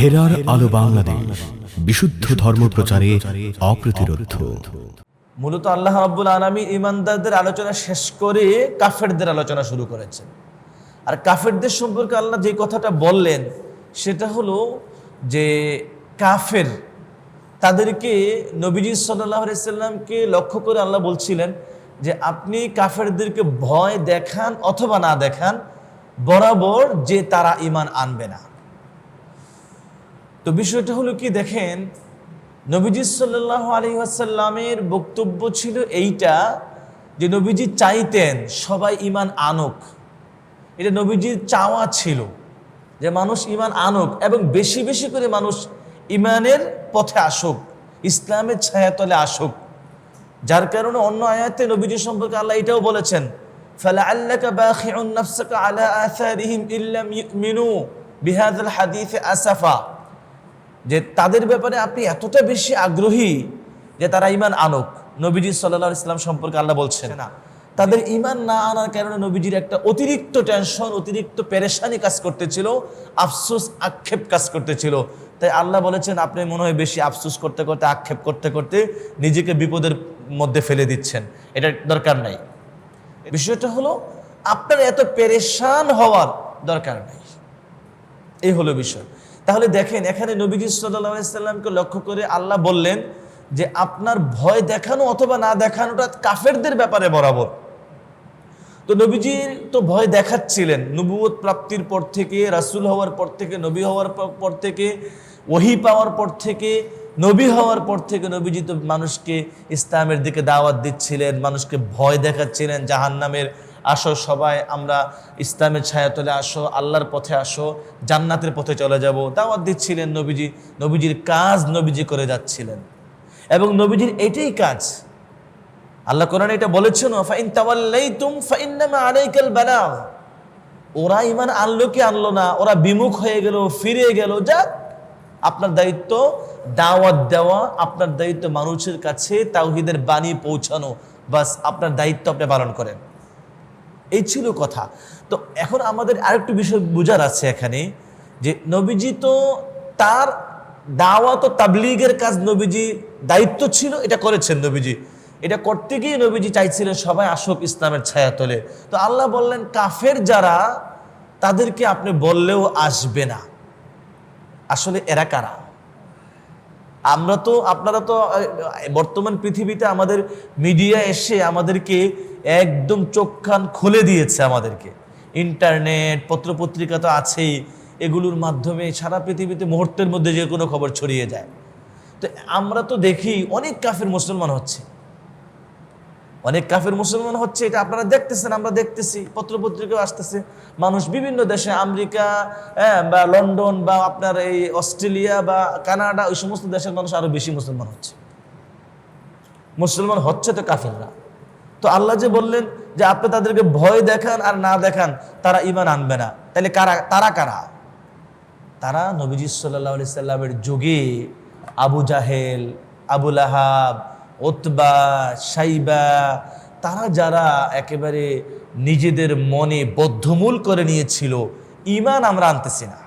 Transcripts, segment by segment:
হেরার আলো বাংলাদেশ, বিশুদ্ধ ধর্ম প্রচারে অপ্রতিরোধ। মূলত আল্লাহ রাব্বুল আলামিন ঈমানদারদের আলোচনা শেষ করে কাফেরদের আলোচনা শুরু করেছেন। আর কাফেরদের সম্পর্কে আল্লাহ যে কথাটা বললেন সেটা হলো যে কাফের তাদেরকে নবীজি সাল্লাল্লাহু আলাইহি সাল্লামকে লক্ষ্য করে আল্লাহ বলছিলেন যে আপনি কাফেরদেরকে ভয় দেখান অথবা না দেখান, বরাবর যে তারা ঈমান আনবে না। তো বিষয়টা হলো কি, দেখেন নবীজি সাল্লাল্লাহু আলাইহি ওয়াসাল্লামের বক্তব্য ছিল এইটা যে নবীজি চাইতেন সবাই ঈমান আনুক। এটা নবীজির চাওয়া ছিল যে মানুষ ঈমান আনুক এবং বেশি বেশি করে মানুষ ঈমানের পথে আসুক, ইসলামের ছায়াতলে আসুক। যার কারণে অন্য আয়াতে নবীজি সম্পর্কে আল্লাহ এটাও বলেছেন, ফালাআল্লাকা বাখিউন নাফসাকা আলা আথারিহিম ইল্লাম ইউমিনু বিহাযাল হাদীসি আসাফা, যে তাদের ব্যাপারে আপনি এতটা বেশি আগ্রহী যে তারা ঈমান আনুক। নবীজি সাল্লাল্লাহু আলাইহি ওয়াসাল্লাম সম্পর্কে আল্লাহ বলছেন না, তাদের ঈমান না আনার কারণে নবীজির একটা অতিরিক্ত টেনশন, অতিরিক্ত পেরেশানি কাজ করতেছিল, আফসোস আক্ষেপ কাজ করতেছিল। তাই আল্লাহ বলেছেন আপনি মনে হয় বেশি আফসোস করতে করতে, আক্ষেপ করতে করতে নিজেকে বিপদের মধ্যে ফেলে দিচ্ছেন, এটা দরকার নাই। বিষয়টা হলো আপনার এত পেরেশান হওয়ার দরকার নাই, এই হলো বিষয়। তাহলে দেখেন এখানে নবীজি সাল্লাল্লাহু আলাইহি সাল্লামকে লক্ষ্য করে আল্লাহ বললেন যে আপনার ভয় দেখানো অথবা না দেখানোটা কাফেরদের ব্যাপারে বরাবর। তো নবীজির তো ভয় দেখাচ্ছিলেন নবুয়ত প্রাপ্তির পর থেকে, রাসূল হওয়ার পর থেকে, নবী হওয়ার পর থেকে, ওহী পাওয়ার পর থেকে, নবী হওয়ার পর থেকে নবীজি তো মানুষকে ইসলামের দিকে দাওয়াত দিচ্ছিলেন, মানুষকে ভয় দেখাচ্ছিলেন জাহান্নামের, আসো সবাই আমরা ইসলামের ছায়াতলে আসো, আল্লাহর পথে আসো, জান্নাতের পথে চলে যাব, দাওয়াত দিচ্ছিলেন নবীজি। নবীজির কাজ নবীজি করে যাচ্ছিলেন এবং নবীজির এটাই কাজ। আল্লাহ কোরআনে এটা বলেছেন, ফাইন তাওয়াল্লাইতুম ফাইন্নামা আলাইকাল বালাগ, ওরা ঈমান আনলো কি আনলো না, ওরা বিমুখ হয়ে গেল, ফিরে গেল, যাক আপনার দায়িত্ব দাওয়াত দেওয়া, আপনার দায়িত্ব মানুষের কাছে তাওহীদের বাণী পৌঁছানো, বাস আপনার দায়িত্ব আপনি পালন করেন। এই ছিল কথা। তো এখন আমাদের আরেকটু বিষয় বোঝার আছে এখানে, যে নবীজি তো তার দাওয়াত ও তাবলীগের কাজ নবীজি দায়িত্ব ছিল, এটা করেছেন নবীজি। এটা করতে গিয়ে নবীজি চাইছিলেন সবাই আসুক ইসলামের ছায়াতলে। তো আল্লাহ বললেন কাফের যারা, তাদেরকে আপনি বললেও আসবে না। আসলে এরা কারা? আমরা তো, আপনারা তো বর্তমান পৃথিবীতে আমাদের মিডিয়া এসে আমাদেরকে একদম চোখ কান খুলে দিয়েছে আমাদেরকে। ইন্টারনেট, পত্রপত্রিকা তো আছেই, এগুলোর মাধ্যমে সারা পৃথিবীতে মুহূর্তের মধ্যে যে কোনো খবর ছড়িয়ে যায়। তো আমরা তো দেখি অনেক কাফের মুসলমান হচ্ছে, অনেক কাফের মুসলমান হচ্ছে, এটা আপনারা দেখতেছেন, আমরা দেখতেছি, পত্রপত্রিকাও আসতেছে। মানুষ বিভিন্ন দেশে, আমেরিকা বা লন্ডন বা আপনার এই অস্ট্রেলিয়া বা কানাডা, ওই সমস্ত দেশের মানুষ আরো বেশি মুসলমান হচ্ছে। মুসলমান হচ্ছে তো কাফেররা। তো আল্লাহ যে বললেন যে আপনি তাদেরকে ভয় দেখান আর না দেখান, তারা ঈমান আনবে না। তাহলে তারা কারা? তারা নবীজি সাল্লাল্লাহু আলাইহি সাল্লামের যুগে আবু জাহেল, আবু লাহাব, উতবা, শাইবা, তারা যারা একেবারে নিজেদের মনে বদ্ধমূল করে নিয়েছিল ঈমান আমরা আনতেছি না,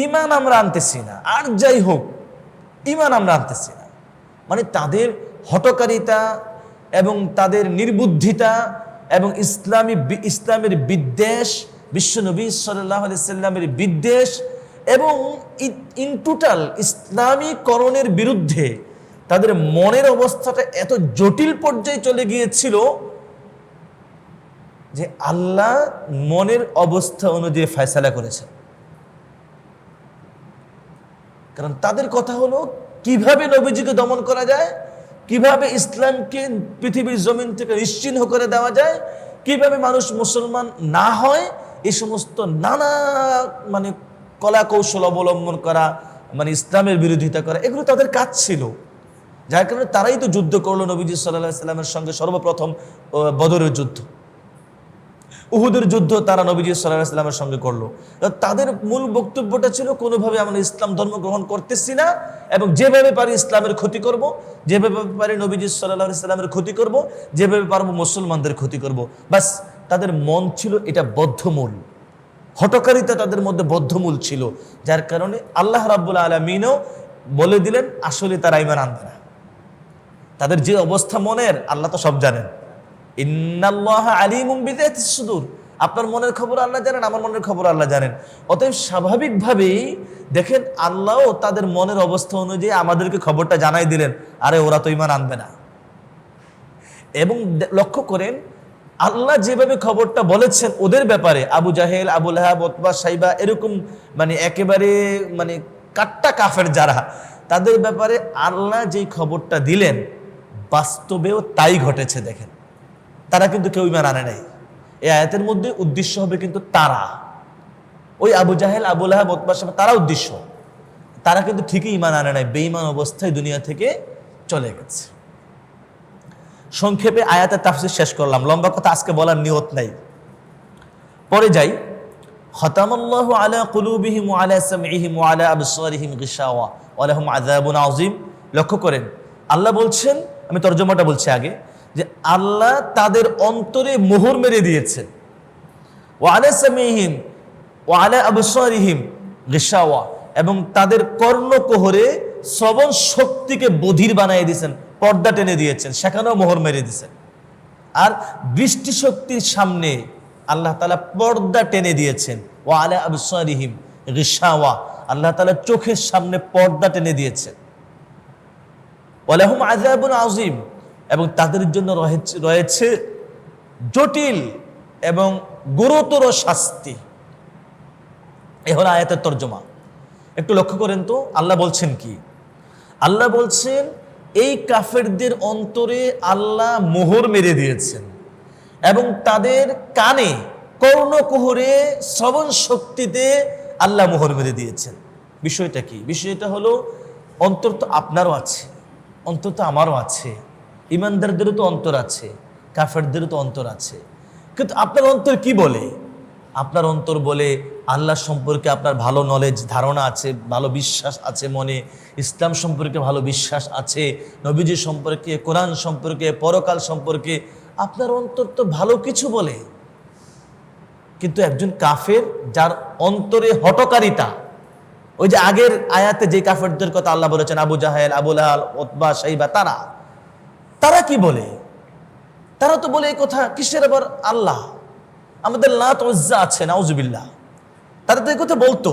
ঈমান আমরা আনতেছি না, আর যাই হোক ঈমান আমরা আনতেছি না, মানে তাদের হঠকারিতা এবং তাদের নির্বুদ্ধিতা এবং ইসলামের বিদ্বেষ, বিশ্বনবী সাল্লাল্লাহু আলাইহি সাল্লামের বিদ্বেষ এবং ইন টোটাল ইসলামীকরণের বিরুদ্ধে তাদের মনের অবস্থাটা এত জটিল পর্যায়ে চলে গিয়েছিল যে আল্লাহ মনের অবস্থা অনুযায়ী ফয়সালা করেছেন। কারণ তাদের কথা হলো কিভাবে নবীজিকে দমন করা যায়, কিভাবে ইসলামকে পৃথিবীর জমিন থেকে নিশ্চিহ্ন করে দেওয়া যায়, কিভাবে মানুষ মুসলমান না হয়, এই সমস্ত নানা মানে কলা কৌশল অবলম্বন করা, মানে ইসলামের বিরোধিতা করা, এগুলো তাদের কাজ ছিল। যার কারণে তারাই তো যুদ্ধ করলো নবীজি সাল্লাল্লাহু আলাইহি সাল্লামের সঙ্গে, সর্বপ্রথম বদরের যুদ্ধ, উহুদের যুদ্ধ তারা নবীজি সাল্লাল্লাহু আলাইহি সাল্লামের সঙ্গে করলো। তাদের মূল বক্তব্যটা ছিল কোনোভাবে আমরা ইসলাম ধর্ম গ্রহণ করতেছি না এবং যেভাবে পারি ইসলামের ক্ষতি করব, যেভাবে পারি নবীজি সাল্লাল্লাহু আলাইহি সাল্লামের ক্ষতি করব, যেভাবে পারবো মুসলমানদের ক্ষতি করব। বাস তাদের মন ছিল এটা বদ্ধমূল, হঠকারিতা তাদের মধ্যে বদ্ধমূল ছিল, যার কারণে আল্লাহ রাব্বুল আলামিনও বলে দিলেন আসলে তারা ঈমান আনবে না। তাদের যে অবস্থা মনের আল্লাহ তো সব জানেন। ইন্নাল্লাহা আলিমুম বিযাতিস সুদূর, আপনার মনের খবর আল্লাহ জানেন, আমার মনের খবর আল্লাহ জানেন। অতএব স্বাভাবিকভাবেই দেখেন আল্লাহও তাদের মনের অবস্থা অনুযায়ী আমাদেরকে খবরটা জানাই দিলেন, আরে ওরা তো ঈমান আনবে না। এবং লক্ষ্য করেন আল্লাহ যেভাবে খবরটা বলেছেন ওদের ব্যাপারে, আবু জাহেল, আবু লাহাব, উতবা, সাইবা, এরকম একেবারে কাট্টা কাফের যারা, তাদের ব্যাপারে আল্লাহ যেই খবরটা দিলেন বাস্তবেও তাই ঘটেছে। দেখেন তারা কিন্তু কেউ ঈমান আনে নাই। এই আয়াতের মধ্যে উদ্দেশ্য হবে কিন্তু তারা, ওই আবু জাহেল, আবু লাহাব, উতবা, সাইবা, তারা উদ্দেশ্য। তারা কিন্তু ঠিকই ঈমান আনে নাই, বেঈমান অবস্থায় দুনিয়া থেকে চলে গেছে। সংক্ষেপে আয়াতের তাফসীর শেষ করলাম, লম্বা কথা আজকে বলার নিয়ত নাই। পরে যাই, খতামাল্লাহু আলা কুলুবিহিম ওয়া আলা সামঈহিম ওয়া আলা আবসারিহিম গিশাওয়া ওয়া লাহুম আযাবুন আযীম। লক্ষ্য করেন আল্লাহ বলছেন, আমি তরজমাটা বলছি আগে, যে আল্লাহ তাদের অন্তরে মোহর মেরে দিয়েছেন। ওয়া আলা সামঈহিম ওয়া আলা আবসারিহিম গিশাওয়া, এবং তাদের কর্ণকোহরে শ্রবণ শক্তিকে বধির বানিয়ে দিয়েছেন, পর্দা টেনে দিয়েছেন, সেখানেও মোহর মেরে দিয়েছেন। আর দৃষ্টি শক্তির সামনে আল্লাহ তাআলা পর্দা টেনে দিয়েছেন। ওয়া আলা আবসারিহিম গিশাওয়া, আল্লাহ তাআলা চোখের সামনে পর্দা টেনে দিয়েছেন। ওয়া লাহুম আযাবুন আযীম, এবং তাদের জন্য রয়েছে জটিল এবং গুরুতর শাস্তি। এ হলো আয়াতের তরজমা। একটু লক্ষ্য করেন তো আল্লাহ বলছেন কি? আল্লাহ বলছেন এই কাফেরদের অন্তরে আল্লাহ মোহর মেরে দিয়েছেন এবং তাদের কানে, কর্ণকুহরে, শ্রবণ শক্তিতে আল্লাহ মোহর মেরে দিয়েছেন। বিষয়টা কি? বিষয়টা হলো অন্তর তো আপনারও আছে, অন্তর তো আমারও আছে, ইমানদারদেরও তো অন্তর আছে, কাফেরদেরও তো অন্তর আছে। কিন্তু আপনার অন্তর কি বলে? আপনার অন্তর বলে আল্লাহ সম্পর্কে আপনার ভালো নলেজ, ধারণা আছে, ভালো বিশ্বাস আছে মনে, ইসলাম সম্পর্কে ভালো বিশ্বাস আছে, নবীজি সম্পর্কে, কোরআন সম্পর্কে, পরকাল সম্পর্কে আপনার অন্তর তো ভালো কিছু বলে। কিন্তু একজন কাফের যার অন্তরে হঠকারিতা, ওই যে আগের আয়াতে যে কাফেরদের কথা আল্লাহ বলেছেন, আবু জাহেল, আবু লাহাব, উতবা, সাইবা, তারা কি বলে? তারা তো বলে এই কথা, কিসের আবার আল্লাহ? আমাদের লাত উজ্জা আছে, নাউজুবিল্লাহ। তারা তো এই কথা বলতো,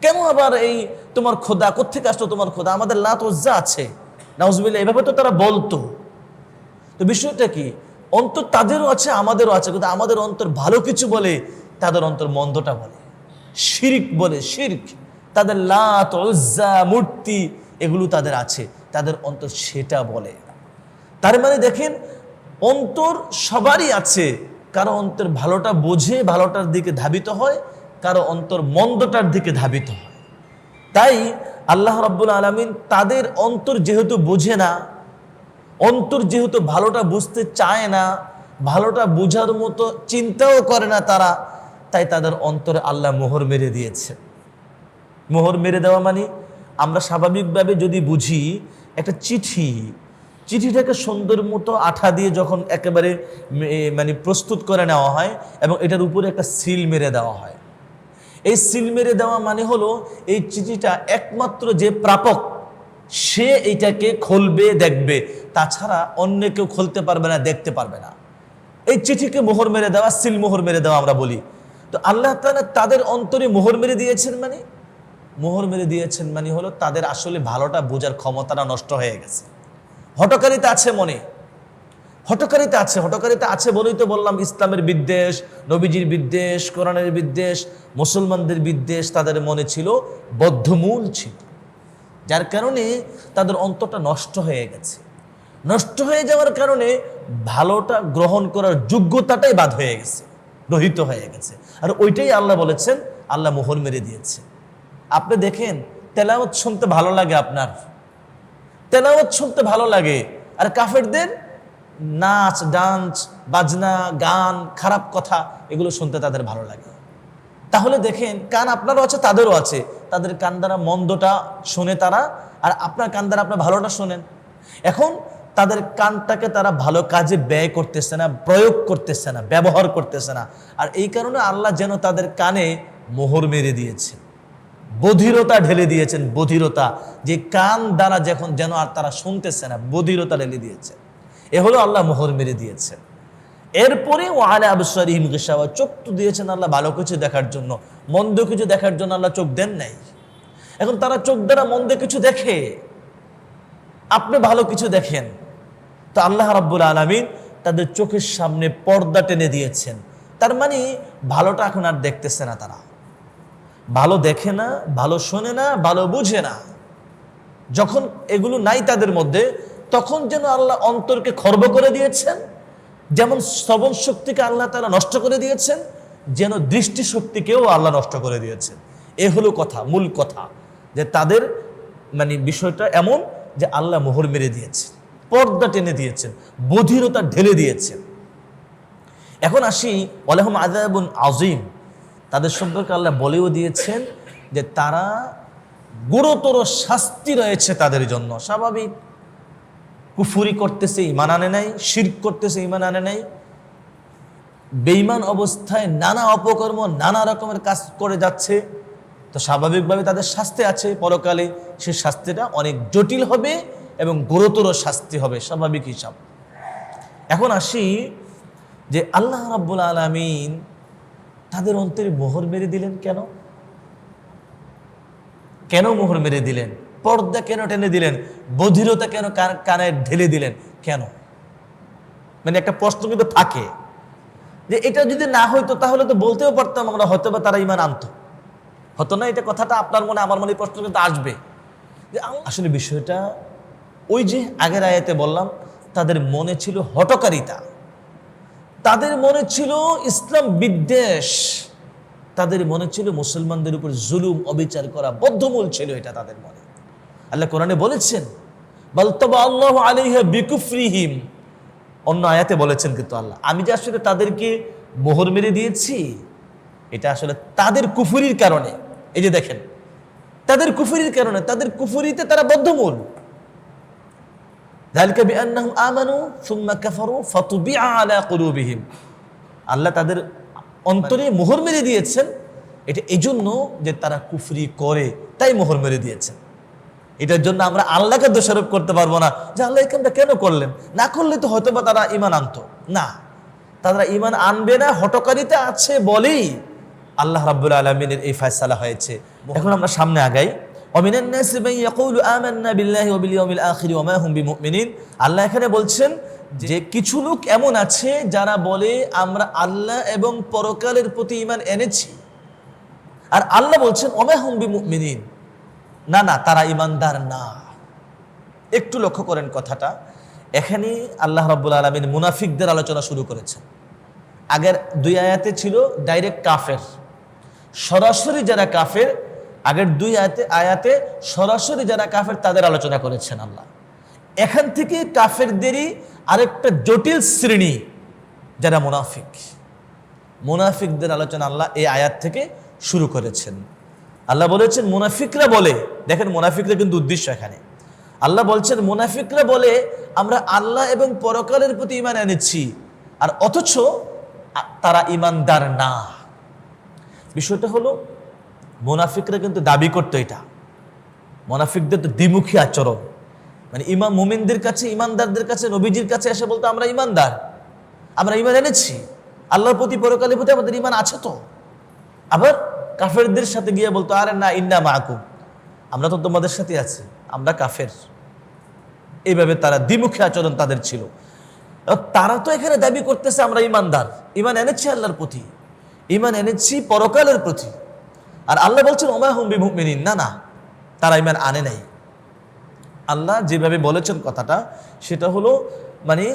কেন আবার এই তোমার খোদা, কোত্থেকে আসতো তোমার খোদা? আমাদের লাত উজ্জা আছে, নাউজুবিল্লাহ, এভাবে তো তারা বলতো। তো বিষয়টা কি? অন্তর তাদেরও আছে, আমাদেরও আছে, কিন্তু আমাদের অন্তর ভালো কিছু বলে, তাদের অন্তর মন্দটা বলে, শিরক বলে, শিরক। তাদের লাত উজ্জা, মূর্তি, এগুলো তাদের আছে, তাদের অন্তর সেটা বলে। তার মানে দেখেন অন্তর সবারই আছে, কারো অন্তর ভালোটা বোঝে, ভালোটার দিকে ধাবিত হয়, কারো অন্তর মন্দটার দিকে ধাবিত হয়। তাই আল্লাহ রাব্বুল আলামিন তাদের অন্তর যেহেতু বোঝে না, অন্তর যেহেতু ভালোটা বুঝতে চায় না, ভালোটা বোঝার মতো চিন্তাও করে না তারা, তাই তাদের অন্তরে আল্লাহ মোহর মেরে দিয়েছে। মোহর মেরে দেওয়া মানে আমরা স্বাভাবিকভাবে যদি বুঝি, একটা চিঠিটাকে সুন্দর মতো আঠা দিয়ে যখন একেবারে প্রস্তুত করে নেওয়া হয় এবং এটার উপরে একটা সিল মেরে দেওয়া হয়, এই সিল মেরে দেওয়া মানে হলো এই চিঠিটা একমাত্র যে প্রাপক সে এইটাকে খুলবে, দেখবে, তাছাড়া অন্য কেউ খুলতে পারবে না, দেখতে পারবে না। এই চিঠিকে মোহর মেরে দেওয়া, সিল মোহর মেরে দেওয়া আমরা বলি। তো আল্লাহ তাআলা তাদের অন্তরে মোহর মেরে দিয়েছেন মানে, মোহর মেরে দিয়েছেন মানে হলো তাদের আসলে ভালোটা বোঝার ক্ষমতাটা নষ্ট হয়ে গেছে। হঠকারিতা আছে মনে, হঠকারিতা আছে বলেই তো বললাম ইসলামের বিদ্বেষ, নবীজির বিদ্বেষ, কোরআনের বিদ্বেষ, মুসলমানদের বিদ্বেষ তাদের মনে ছিল, বদ্ধমূল ছিল, যার কারণে তাদের অন্তরটা নষ্ট হয়ে গেছে। নষ্ট হয়ে যাওয়ার কারণে ভালোটা গ্রহণ করার যোগ্যতাটাই বাদ হয়ে গেছে, রহিত হয়ে গেছে। আর ওইটাই আল্লাহ বলেছেন আল্লাহ মোহর মেরে দিয়েছে। আপনি দেখেন তেলাওয়াত শুনতে ভালো লাগে, আপনার তেলাওয়াত শুনতে ভালো লাগে, আর কাফেরদের নাচ, ডান্স, বাজনা, গান, খারাপ কথা, এগুলো শুনতে তাদের ভালো লাগে। তাহলে দেখেন কান আপনারও আছে, তাদেরও আছে, তাদের কান দ্বারা মন্দটা শোনে তারা, আর আপনার কান দ্বারা আপনার ভালোটা শোনেন। এখন তাদের কানটাকে তারা ভালো কাজে ব্যয় করতেছে না, প্রয়োগ করতেছে না, ব্যবহার করতেছে না। আর এই কারণে আল্লাহ যেন তাদের কানে মোহর মেরে দিয়েছে, বধিরতা ঢেলে দিয়েছেন। বধিরতা, যে কান দ্বারা যখন যেন আর তারা শুনতেছে না, বধিরতা ঢেলে দিয়েছে। এ হলো আল্লাহ মোহর মেরে দিয়েছেন। এরপরে ওয়ালা আবসারিহিম গিশাওয়া, চোখ তো দিয়েছেন আল্লাহ ভালো কিছু দেখার জন্য, মন্দ কিছু দেখার জন্য আল্লাহ চোখ দেন নাই। এখন তারা চোখ দ্বারা মন্দ কিছু দেখে, আপনি ভালো কিছু দেখেন, তো আল্লাহ রাব্বুল আলামিন তাদের চোখের সামনে পর্দা টেনে দিয়েছেন। তার মানে ভালোটা এখন আর দেখতেছে না, তারা ভালো দেখে না, ভালো শোনে না, ভালো বুঝে না। যখন এগুলো নাই তাদের মধ্যে, তখন যেন আল্লাহ অন্তরকে খর্ব করে দিয়েছেন, যেমন শ্রবণ শক্তিকে আল্লাহ তাআলা নষ্ট করে দিয়েছেন, যেন দৃষ্টি শক্তিকেও আল্লাহ নষ্ট করে দিয়েছেন। এ হলো কথা, মূল কথা, যে তাদের মানে বিষয়টা এমন যে আল্লাহ মোহর মেরে দিয়েছেন, পর্দা টেনে দিয়েছেন, বধিরতা ঢেলে দিয়েছেন। এখন আসি ওয়ালাহুম আযাবুন আযীম, তাদের সম্পর্কে আল্লাহ বলেও দিয়েছেন যে তারা গুরুতর শাস্তি রয়েছে তাদের জন্য। স্বাভাবিক, কুফরি করতেছে, ঈমান আনে নাই, শিরক করতেছে, ঈমান আনে নাই, বেঈমান অবস্থায় নানা অপকর্ম, নানা রকমের কাজ করে যাচ্ছে, তো স্বাভাবিকভাবে তাদের শাস্তি আছে পরকালে। সেই শাস্তিটা অনেক জটিল হবে এবং গুরুতর শাস্তি হবে, স্বাভাবিক হিসাব। এখন আসি যে আল্লাহ রাব্বুল আলামিন তাদের অন্তরে মোহর মেরে দিলেন কেন? কেন মোহর মেরে দিলেন? পর্দা কেন টেনে দিলেন? বধিরতা কেন কানে ঢেলে দিলেন? কেন? মানে একটা প্রশ্ন কিন্তু থাকে যে এটা যদি না হইতো তাহলে তো বলতেও পারতাম আমরা, হয়তো বা তারা ঈমান আনতো, হতো না? এটা কথাটা আপনার মনে, আমার মনে প্রশ্ন কিন্তু আসবে যে আসলে বিষয়টা ওই যে আগের আয়াতে বললাম, তাদের মনে ছিল হঠকারিতা, তাদের মনে ছিল ইসলাম বিদ্বেষ, তাদের মনে ছিল মুসলমানদের উপর জুলুম অবিচার করা, বদ্ধমূল ছিল এটা তাদের মনে। আল্লাহ কোরআনে বলেছেন বাল তাবাল্লাহু আলাইহা বিকুফরিহিম, অন্য আয়াতে বলেছেন কিন্তু আল্লাহ আমি যে আসলে তাদেরকে মোহর মেরে দিয়েছি, এটা আসলে তাদের কুফরির কারণে। এই যে দেখেন, তাদের কুফরির কারণে, তাদের কুফরিতে তারা বদ্ধমূল। যালিকা বিআন্নাহুম আমানু সুম্মা কাফারু ফাতুবিআ আলা কুলুবিহিম, আল্লাহ তাদের অন্তরে মোহর মেরে দিয়েছেন, এটা এজন্য যে তারা কুফরি করে, তাই মোহর মেরে দিয়েছেন। এটার জন্য আমরা আল্লাহকে দোষারোপ করতে পারবো না যে আল্লাহ এই কামটা কেন করলেন, না করলে তো হয়তো বা তারা ঈমান আনতো না। তারা ঈমান আনবে না, হঠকারিতা আছে বলেই আল্লাহ রাব্বুল আলামিনের এই ফয়সালা হয়েছে। এখন আমরা সামনে আগাই। ওয়ামিনান নাসি মান ইয়াকুলু আমান্না বিল্লাহি ওয়া বিল ইয়াউমিল আখির ওয়া মা হুম বিমুমিনিন, আল্লাহ এখানে বলছেন যে কিছু লোক এমন আছে যারা বলে আমরা আল্লাহ এবং পরকালের প্রতি ঈমান এনেছি, আর আল্লাহ বলছেন ওয়া মা হুম বিমুমিনিন, না না তারা ঈমানদার না। একটু লক্ষ্য করেন কথাটা, এখানে আল্লাহ রাব্বুল আলামিন মুনাফিকদের আলোচনা শুরু করেছেন। আগের দুই আয়াতে ছিল ডাইরেক্ট কাফের, সরাসরি যারা কাফের। আগের দুই আয়াতে সরাসরি যারা কাফের তাদের আলোচনা করেছেন আল্লাহ। এখান থেকে কাফেরদেরই আরেকটা জটিল শ্রেণী যারা মুনাফিক, মুনাফিকদের আলোচনা আল্লাহ এই আয়াত থেকে শুরু করেছেন। আল্লাহ বলেছেন মুনাফিকরা বলে, দেখেন মুনাফিকরা কিন্তু উদ্দেশ্য এখানে, আল্লাহ বলছেন মুনাফিকরা বলে আমরা আল্লাহ এবং পরকালের প্রতি ঈমান এনেছি, আর অথচ তারা ঈমানদার না। বিষয়টা হলো মুনাফিকরা কিন্তু দাবি করতো এটা, মুনাফিকদের তো দ্বিমুখী আচরণ, মানে মুমিনদের কাছে, ঈমানদারদের কাছে, নবীজির কাছে এসে বলতো আমরা ঈমানদার, আমরা ঈমান এনেছি, আল্লাহর প্রতি পরকালের প্রতি আমাদের ঈমান আছে তো। আবার কাফেরদের সাথে গিয়ে বলতো আরে না ইন্না মাআকুম, আমরা তো তোমাদের সাথে আছি, আমরা কাফের। এইভাবে তারা দ্বিমুখী আচরণ তাদের ছিল। তারা তো এখানে দাবি করতেছে আমরা ঈমানদার, ঈমান এনেছি আল্লাহর প্রতি, ঈমান এনেছি পরকালের প্রতি, আর আল্লাহ বলছেন ওমা হুম বিমুমিনিন, না না তারা ঈমান আনে নাই। আল্লাহ যেভাবে বলেছেন কথাটা সেটা হলো মানে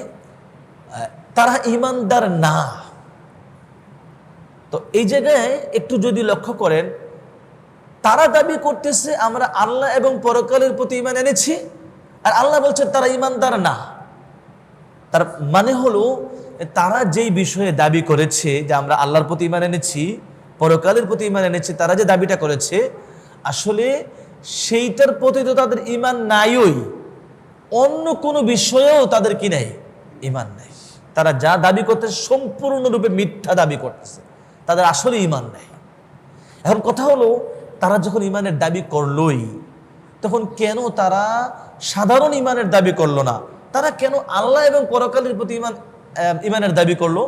তারা ঈমানদার না। তো এই জায়গায় একটু যদি লক্ষ্য করেন, তারা দাবি করতেছে আমরা আল্লাহ এবং পরকালের প্রতি ঈমান এনেছি, আর আল্লাহ বলছেন তারা ঈমানদার না। তার মানে হলো তারা যেই বিষয়ে দাবি করেছে যে আমরা আল্লাহর প্রতি ঈমান এনেছি, পরকালের প্রতি ঈমান এনেছি, তারা যে দাবিটা করেছে আসলে সেইটার প্রতি তো তাদের ঈমান নাইই, অন্য কোনো বিষয়েও তাদের কি নেই, ঈমান নেই। তারা যা দাবি করতেছে সম্পূর্ণরূপে মিথ্যা দাবি করতেছে, তাদের আসলে ঈমান নেই। এখন কথা হলো, তারা যখন ঈমানের দাবি করলোই, তখন কেন তারা সাধারণ ঈমানের দাবি করলো না? তারা কেন আল্লাহ এবং পরকালের প্রতি ঈমানের দাবি করলো?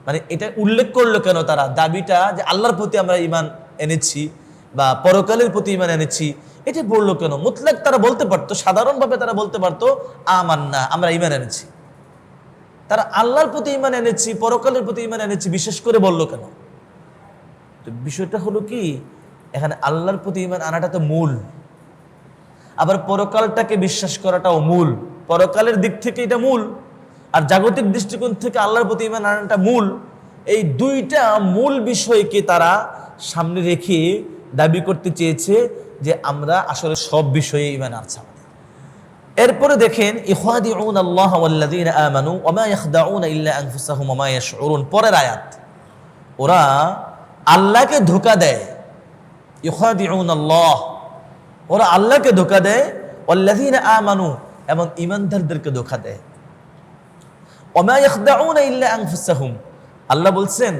মানে এটা উল্লেখ করলো কেন তারা দাবিটা, যে আল্লাহর প্রতি আমরা ঈমান এনেছি বা পরকালের প্রতি ঈমান এনেছি, এটা বললো কেন? মুতলাক তারা বলতে পারতো, সাধারণভাবে তারা বলতে পারতো আমান্না, আমরা ঈমান এনেছি। তারা আল্লাহর প্রতি ঈমান এনেছি, পরকালের প্রতি ঈমান এনেছি বিশেষ করে বললো কেন? তো বিষয়টা হলো কি, এখানে আল্লাহর প্রতি ঈমান আনাটা তো মূল, আবার পরকালটাকে বিশ্বাস করাটাও মূল। পরকালের দিক থেকে এটা মূল, আর জাগতিক দৃষ্টিকোণ থেকে আল্লাহর প্রতি ঈমান আনাটা মূল। এই দুইটা মূল বিষয়কে তারা সামনে রেখে দাবি করতে চেয়েছে যে আমরা আসলে সব বিষয়ে ঈমান আছে আমাদের। এরপরে দেখেন, ইখাদিউন আল্লাহ ওয়াল্লাযীনা আমানু ওয়া মা ইয়াখদাউনা ইল্লা আনফুসাহুম ওয়া মা ইয়াশউরুন, পরের আয়াত। ওরা আল্লাহকে ধোঁকা দেয়, ইখাদিউন আল্লাহ, ওরা আল্লাহকে ধোঁকা দেয়, ওয়াল্লাযীনা আমানু, এবং ঈমানদারদেরকে ধোঁকা দেয়। ওয়া মা ইয়াখদাউনা ইল্লা আনফুসাহুম, আল্লাহ বলছেন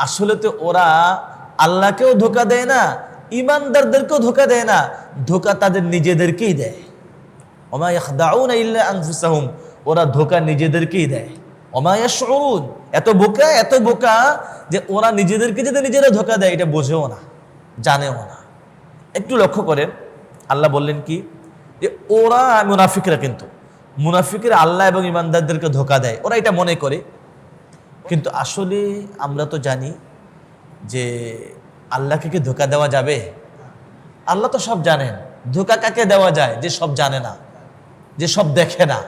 আসলে তো ওরা আল্লাহকেও ধোঁকা দেয় না, ঈমানদারদেরকেও ধোঁকা দেয় না, ধোঁকা তাদের নিজেদেরকেই দেয়। ওয়া মা ইয়াখদাউনা ইল্লা আনফুসাহুম, ওরা ধোঁকা নিজেদেরকেই দেয়। ওয়া মা ইয়াশউরুন, এত বোকা যে ওরা নিজেদেরকে যদি নিজেরা ধোঁকা দেয় এটা বোঝেও না, জানেও না। একটু লক্ষ্য করেন, আল্লাহ বললেন কি, যে ওরা মুনাফিকরা, কিন্তু মুনাফিকরা আল্লাহ এবং ঈমানদারদেরকে ধোঁকা দেয়, ওরা এটা মনে করে। কিন্তু আসলে আমরা তো জানি যে আল্লাহকে কি ধোঁকা দেওয়া যাবে? আল্লাহ তো সব জানেন। ধোঁকা কাকে দেওয়া যায়? যে সব জানে না, যে সব দেখে না,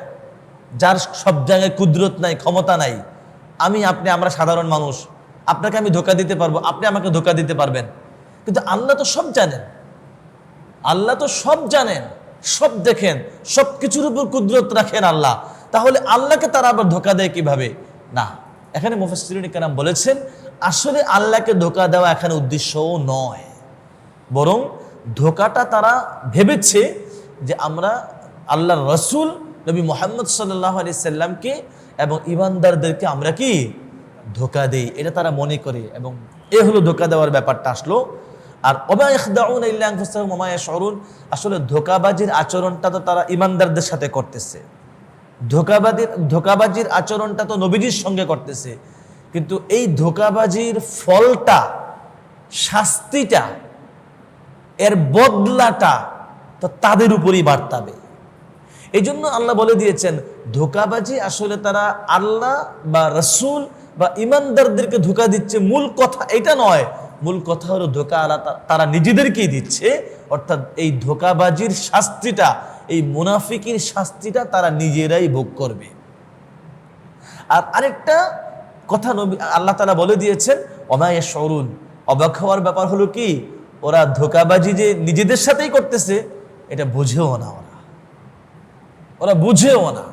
যার সব জায়গায় কুদরত নাই, ক্ষমতা নাই। আপনি আমরা সাধারণ মানুষ, আপনাকে আমি ধোঁকা দিতে পারবো, আপনি আমাকে ধোঁকা দিতে পারবেন, কিন্তু আল্লাহ তো সব জানেন। আল্লাহ তো সব জানেন, সব দেখেন, সব কিছুর উপর কুদরত রাখেন আল্লাহ। তাহলে আল্লাহকে তারা আবার ধোঁকা দেয় কিভাবে? না, এখানে মুফাসসিরিন কেরাম বলেছেন আসলে আল্লাহকে ধোঁকা দেওয়া এখানে উদ্দেশ্যও নয়, বরং ধোঁকাটা তারা ভেবেছে যে আমরা আল্লাহর রাসূল নবী মুহাম্মদ সাল্লাল্লাহু আলাইহি সাল্লামকে এবং ঈমানদারদেরকে আমরা কি ধোঁকা দেই, এটা তারা মনে করে, এবং এ হলো ধোঁকা দেওয়ার ব্যাপারটা আসলো। আর ওয়া মা ইয়াখদাউনা ইল্লা আনফুসাহুম ওয়া মা ইয়াশউরুন, আসলে ধোঁকাবাজির আচরণটা তো তারা ঈমানদারদের সাথে করতেছে, ধোঁকাবাজির আচরণটা তো নবীজির সঙ্গে করতেছে, কিন্তু এই ধোঁকাবাজির ফলটা, শাস্তিটা, এর বদলাটা তো তাদের উপরই বার্তাবে। এই জন্য আল্লাহ বলে দিয়েছেন ধোঁকাবাজি আসলে তারা আল্লাহ বা রাসূল বা ঈমানদারদেরকে ধোঁকা দিচ্ছে, মূল কথা এটা নয়। মূল কথা হলো ধোঁকা তারা নিজেদেরকেই দিচ্ছে, অর্থাৎ এই ধোঁকাবাজির শাস্তিটা, এই মুনাফিকের শাস্তিটা তারা নিজেরাই ভোগ করবে। আর আরেকটা কথা আল্লাহ তাআলা বলে দিয়েছেন ওয়া মা ইয়াশউরুন, অবাক হওয়ার ব্যাপার হলো কি, ওরা ধোঁকাবাজি যে নিজেদের সাথেই করতেছে এটা বুঝেও না, ওরা বুঝেও না।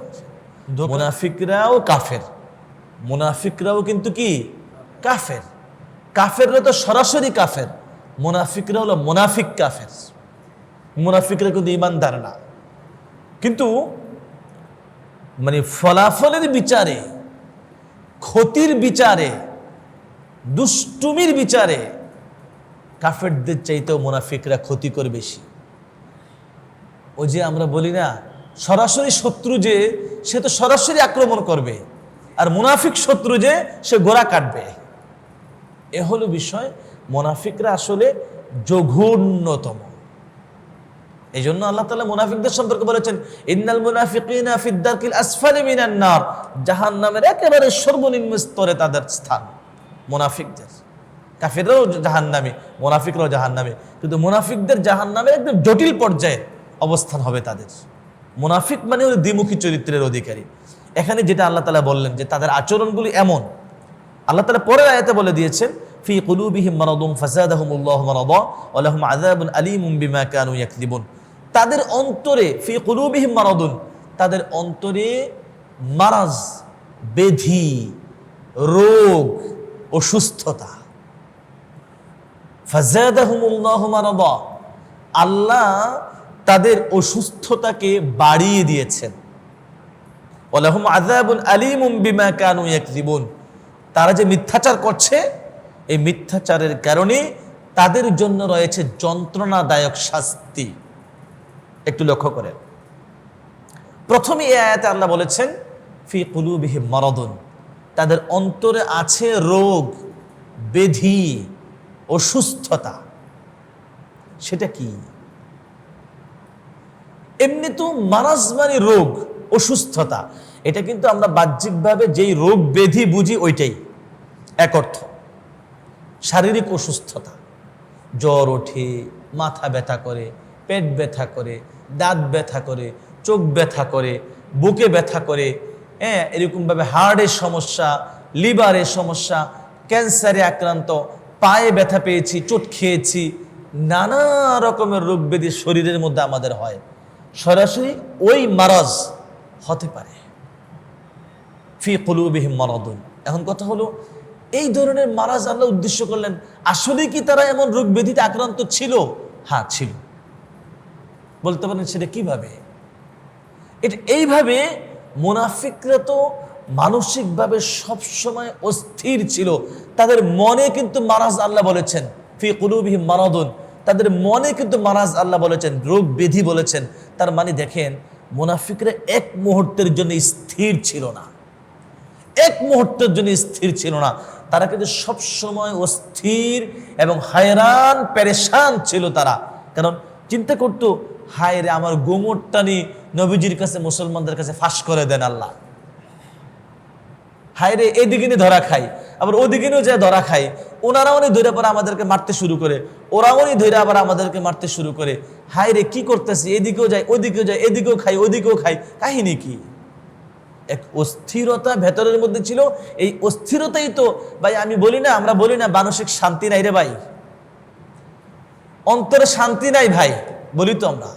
মুনাফিকরাও কাফের, মুনাফিকরাও কিন্তু কি কাফের। কাফেররা তো সরাসরি কাফের, মুনাফিকরা হলো মুনাফিক কাফের। মুনাফিকরা কিন্তু ঈমানদার না, কিন্তু মানে ফলাফলের বিচারে, ক্ষতির বিচারে, দুষ্টুমির বিচারে কাফেরদের চাইতেও মুনাফিকরা ক্ষতিকর বেশি। ওই যে আমরা বলি না, সরাসরি শত্রু যে সে তো সরাসরি আক্রমণ করবে, আর মুনাফিক শত্রু যে সে গোড়া কাটবে। এ হলো বিষয়। মুনাফিকরা আসলে জঘন্যতম। এই জন্য আল্লাহ তাআলা মুনাফিকদের সম্পর্কে বলেছেন ইন্নাল মুনাফিকিনা ফিদ দারকিল আসফালি মিনান নার, জাহান্নামের একেবারে সর্বনিম্ন স্তরে তাদের স্থান মুনাফিকদের। কাফিররাও জাহান্নামী, মুনাফিকরাও জাহান্নামী, কিন্তু মুনাফিকদের জাহান্নামের একদম জটিল পর্যায়ে অবস্থান হবে তাদের। মুনাফিক মানে হলো দ্বিমুখী চরিত্রের অধিকারী। এখানে যেটা আল্লাহ তাআলা বললেন যে তাদের আচরণগুলি এমন, আল্লাহ তাআলা পরের আয়াতে বলে দিয়েছেন ফি কুলুবিহিম মারাদুন ফাযাদাহুমুল্লাহু মারাদা ওয়া লাহুম আযাবুন আলীমুম বিমা কানু ইয়াকযিবুন। তাদের অন্তরে ফি কুলুবিহিম মারাদুন, তাদের অন্তরে মারাজ, ব্যাধি, রোগ, অসুস্থতা। ফাযাদাহুমুল্লাহু মারাদা, আল্লাহ তাদের অসুস্থতাকে বাড়িয়ে দিয়েছেন। ওয়ালাহুম আযাবুন আলীমুম বিমা কানু ইয়াকযিবুন, তারা যে মিথ্যাচার করছে এই মিথ্যাচারের কারণে তাদের জন্য রয়েছে যন্ত্রণাদায়ক শাস্তি। একটু লক্ষ্য করেন, প্রথমে এই আয়াতে আল্লাহ বলেছেন ফি কুলুবিহিম মারাদুন, তাদের অন্তরে আছে রোগ ব্যাধি অসুস্থতা। সেটা কি? এমনি তো মারাজ মানে রোগ অসুস্থতা, এটা কিন্তু আমরা বাহ্যিকভাবে যেই রোগ ব্যাধি বুঝি ওইটাই এক অর্থ। শারীরিক অসুস্থতা, জ্বর ওঠে, মাথা ব্যথা করে, পেট ব্যথা করে, দাঁত ব্যথা করে, চোখ ব্যথা করে, বুকে ব্যথা করে, হ্যাঁ, এরকমভাবে হার্টের সমস্যা, লিভারের সমস্যা, ক্যান্সারে আক্রান্ত, পায়ে ব্যথা পেয়েছি, চোট খেয়েছি, নানা রকমের রোগ ব্যাধি শরীরের মধ্যে আমাদের হয়। সরাসরি ওই মারাজ হতে পারে। ফি কুলুবিহিম মারাদুন। এখন কথা হলো, এই ধরনের মারাজ আল্লাহ উদ্দেশ্য করলেন, আসলে কি তারা এমন রোগ ব্যাধিতে আক্রান্ত ছিল? হ্যাঁ ছিল। বলতে পারেন সেটা কিভাবে? এটা এইভাবে, মুনাফিকরা তো মানসিকভাবে সবসময় অস্থির ছিল, তাদের মনে কিন্তু মারাজ আল্লাহ বলেছেন ফি কুলুবিহিম মারাদুন, তাদের মনে কিন্তু মারাজ আল্লাহ বলেছেন, রোগ ব্যাধি বলেছেন। তার মানে দেখেন, মুনাফিকরা এক মুহূর্তের জন্য স্থির ছিল না, এক মুহূর্তের জন্য স্থির ছিল না, তারা কিন্তু সবসময় অস্থির এবং হায়রান পেরেশান ছিল তারা। কারণ চিন্তা করতো, হায় রে, আমার গোমরটা নিয়ে নবীজির কাছে, মুসলমানদের কাছে ফাঁস করে দেন আল্লাহ। হায় রে, এদিকে নিয়ে ধরা খাই, আবার ওদিকে নিয়েও যায় ধরা খাই, ওনারাও নিয়ে ধরে পরে আমাদেরকে মারতে শুরু করে, ওরাও নিয়ে ধরে আবার আমাদেরকে মারতে শুরু করে। হায় রে, কি করতেছি, এদিকেও যাই ওদিকেও যাই, এদিকেও খাই ওদিকেও খাই, কাহিনী কি? এক অস্থিরতা ভেতরের মধ্যে ছিল। এই অস্থিরতাই তো ভাই, আমি বলি না, আমরা বলি না মানসিক শান্তি নাই রে ভাই, অন্তরে শান্তি নাই ভাই, বলি তো আমরা।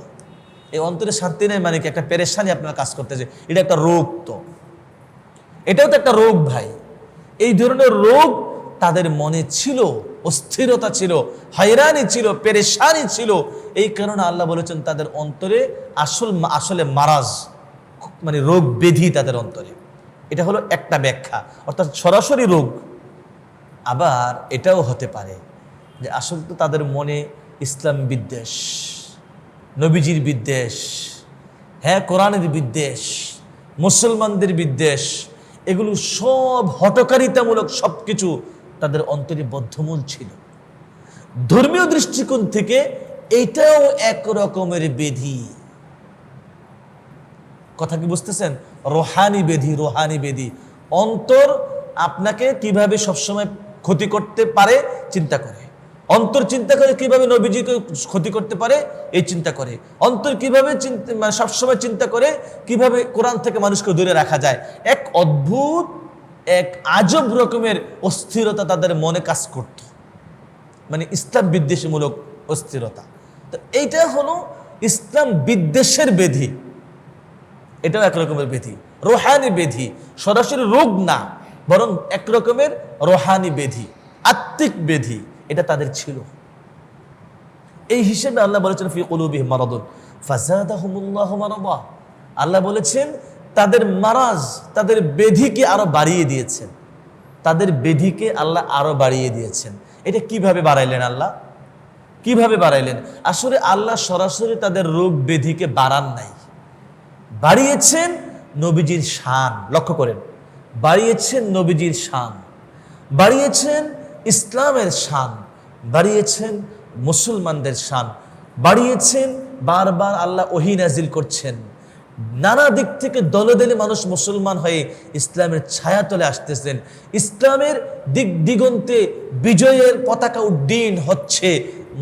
এই অন্তরে শান্তি নাই মানে কি? একটা পেরেশানি আপনার কাজ করতেছে, এটা একটা রোগ। তো এটাও তো একটা রোগ ভাই। এই ধরনের রোগ তাদের মনে ছিল, অস্থিরতা ছিল, হয়রানি ছিল, পেরেশানি ছিল। এই কারণে আল্লাহ বলেছেন তাদের অন্তরে আসলে মারাজ মানে রোগ ব্যাধি তাদের অন্তরে। এটা হলো একটা ব্যাখ্যা, অর্থাৎ সরাসরি রোগ। আবার এটাও হতে পারে যে আসলে তো তাদের মনে ইসলাম বিদ্বেষ, নবীজির বিদ্বেষ, হ্যাঁ কোরআনের বিদ্বেষ, মুসলমানদের বিদ্বেষ, এগুলো সব হটকারিতামূলক সব কিছু তাদের অন্তরে বদ্ধমূল ছিল। ধর্মীয় দৃষ্টিকোণ থেকে এটাও এক রকমের ব্যাধি। কথা কি বুঝতেছেন? রোহানি ব্যাধি, রোহানি ব্যাধি। অন্তর আপনাকে কিভাবে সবসময় ক্ষতি করতে পারে চিন্তা করে, অন্তর চিন্তা করে কিভাবে নবীজিকে ক্ষতি করতে পারে এই চিন্তা করে, অন্তর কিভাবে মানে সবসময় চিন্তা করে কিভাবে কোরআন থেকে মানুষকে দূরে রাখা যায়। এক অদ্ভুত, এক আজব রকমের অস্থিরতা তাদের মনে কাজ করত, মানে ইসলাম বিদ্বেষমূলক অস্থিরতা। তো এইটা হলো ইসলাম বিদ্বেষের ব্যাধি। এটাও এক রকমের ব্যাধি, রোহানি ব্যাধি। সরাসরি রোগ না, বরং এক রকমের রোহানি ব্যাধি, আত্মিক ব্যাধি, এটা তাদের ছিল। এই হিসেবে আল্লাহ বলেছেন ফি কুলুবিহিম মারাদুন ফাযাদাহুমুল্লাহু মারাদা। আল্লাহ বলেছেন তাদের মারাজ, তাদের ব্যাধিকে আরো বাড়িয়ে দিয়েছেন, তাদের ব্যাধিকে আল্লাহ আরো বাড়িয়ে দিয়েছেন। এটা কিভাবে বাড়াইলেন আল্লাহ? কিভাবে বাড়াইলেন? আসলে আল্লাহ সরাসরি তাদের রোগ ব্যাধিকে বাড়ান নাই, বাড়িয়েছেন নবীজির শান। লক্ষ্য করেন, বাড়িয়েছেন নবীজির শান, বাড়িয়েছেন ইসলামের শান, বাড়িয়েছেন মুসলমানদের শান, বাড়িয়েছেন। বারবার আল্লাহ ওহী নাজিল করছেন, নানা দিক থেকে দলে দলে মানুষ মুসলমান হয়ে ইসলামের ছায়াতলে আসতেছেন, ইসলামের দিক দিগন্তে বিজয়ের পতাকা উড্ডীন হচ্ছে।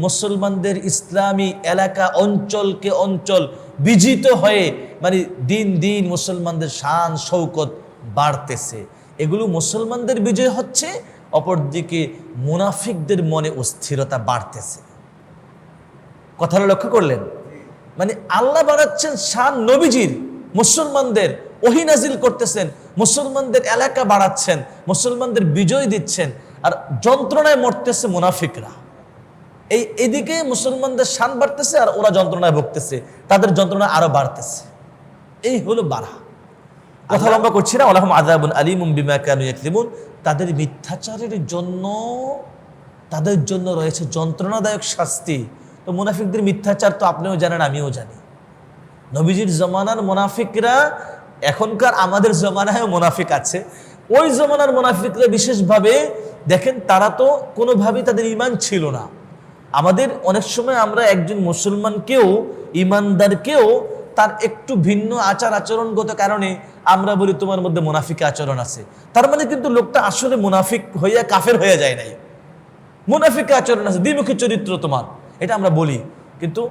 মুসলমানদের ইসলামী এলাকা, অঞ্চলকে অঞ্চল বিজিত হয়ে, মানে দিন দিন মুসলমানদের শান শৌকত বাড়তেছে। এগুলো মুসলমানদের বিজয় হচ্ছে, অপরদিকে মুনাফিকদের মনে অস্থিরতা বাড়তেছে। কথাটা লক্ষ্য করলেন? মানে আল্লাহ বাড়াচ্ছেন শান নবীজির, মুসলমানদের ওহী নাজিল করতেছেন, মুসলমানদের এলাকা বাড়াচ্ছেন, মুসলমানদের বিজয় দিচ্ছেন, আর যন্ত্রণায় মরতেছে মুনাফিকরা। এদিকে মুসলমানদের শান বাড়তেছে আর ওরা যন্ত্রণায় ভুগতেছে, তাদের যন্ত্রণা আরো বাড়তেছে। এই হলো বাড়া। কথা লম্বা করছি না। ওয়ালাহুম আযাবুন আলীমুম বিমা কানু ইয়াকযিবুন। তাদের মিথ্যাচারের জন্য তাদের জন্য রয়েছে যন্ত্রণাদায়ক শাস্তি। তো মুনাফিকদের মিথ্যাচার তো আপনিও জানেন, আমিও জানি। নবীজির জমানার মুনাফিকরা এখনকার আমাদের জমানায়ও মুনাফিক আছে। ওই জমানার মুনাফিকরা বিশেষভাবে দেখেন, তারা তো কোনোভাবেই তাদের ঈমান ছিল না। আমাদের অনেক সময় আমরা একজন মুসলমানকেও, ঈমানদারকেও তার একটু ভিন্ন আচার আচরণগত কারণে আমরা বলি তোমার মধ্যে মুনাফিক আচরণ আছে। তার মানে কিন্তু লোকটা আসলে মুনাফিক হইয়া কাফের হয়ে যায় নাই, মুনাফিক আচরণ আছে, দ্বিমুখী চরিত্র তোমার, এটা আমরা বলি। কিন্তু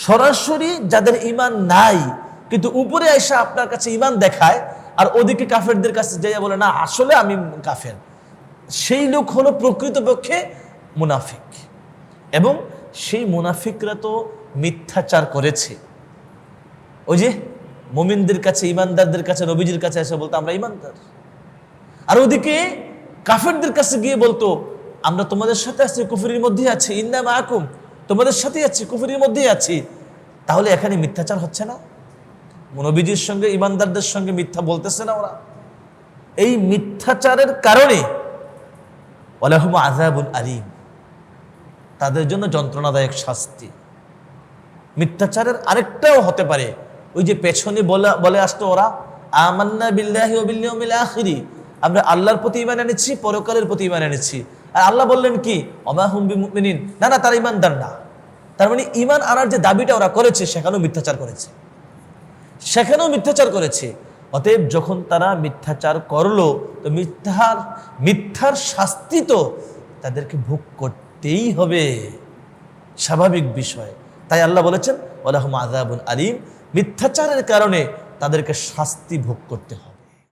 সরাসরি যাদের ঈমান নাই কিন্তু উপরে আইসা আপনার কাছে ঈমান দেখায় আর ওদিকে কাফেরদের কাছে যাইয়া বলে না আসলে আমি কাফের, সেই লোক হলো প্রকৃতপক্ষে মুনাফিক। এবং সেই মুনাফিকরা তো মিথ্যাচার করেছে। ওই যে মুমিনদের কাছে, ঈমানদারদের কাছে, নবীজির কাছে এসে বলতো আমরা ঈমানদার, আর ওদিকে কাফেরদের কাছে গিয়ে বলতো আমরা তোমাদের সাথে আছি, কুফরির মধ্যে আছি, ইন্না মাআকুম, তোমাদের সাথেই আছি, কুফরির মধ্যেই আছি। তাহলে এখানে মিথ্যাচার হচ্ছে না? নবীজির সঙ্গে, ঈমানদারদের সঙ্গে মিথ্যা বলতেছে না ওরা? এই মিথ্যাচারের কারণে ওয়ালাহুম আযাবুন আলীম, তাদের জন্য যন্ত্রণাদায়ক শাস্তি। মিথ্যাচারের আরেকটাও হতে পারে, ওই যে পেছনে বলে আসতো ওরা আমান্না বিল্লাহি ওয়া বিল ইয়াউমিল আখিরি, আমরা আল্লাহর প্রতি ঈমান এনেছি, পরকালের প্রতি ঈমান এনেছি। আর আল্লাহ বললেন কি ওমা হুম বিমুমিনিন, না না তারা ঈমানদার না। তার মানে ঈমান আনার যে দাবিটা ওরা করেছে সেখানেও মিথ্যাচার করেছে, সেখানেও মিথ্যাচার করেছে। অতএব যখন তারা মিথ্যাচার করলো তো মিথ্যার শাস্তি তো তাদেরকে ভোগ করতেই হবে, স্বাভাবিক বিষয়। তাই আল্লাহ বলেছেন ওয়ালাহুম আযাবুন আলীম, মিথ্যাচারের কারণে তাদেরকে শাস্তি ভোগ করতে হবে।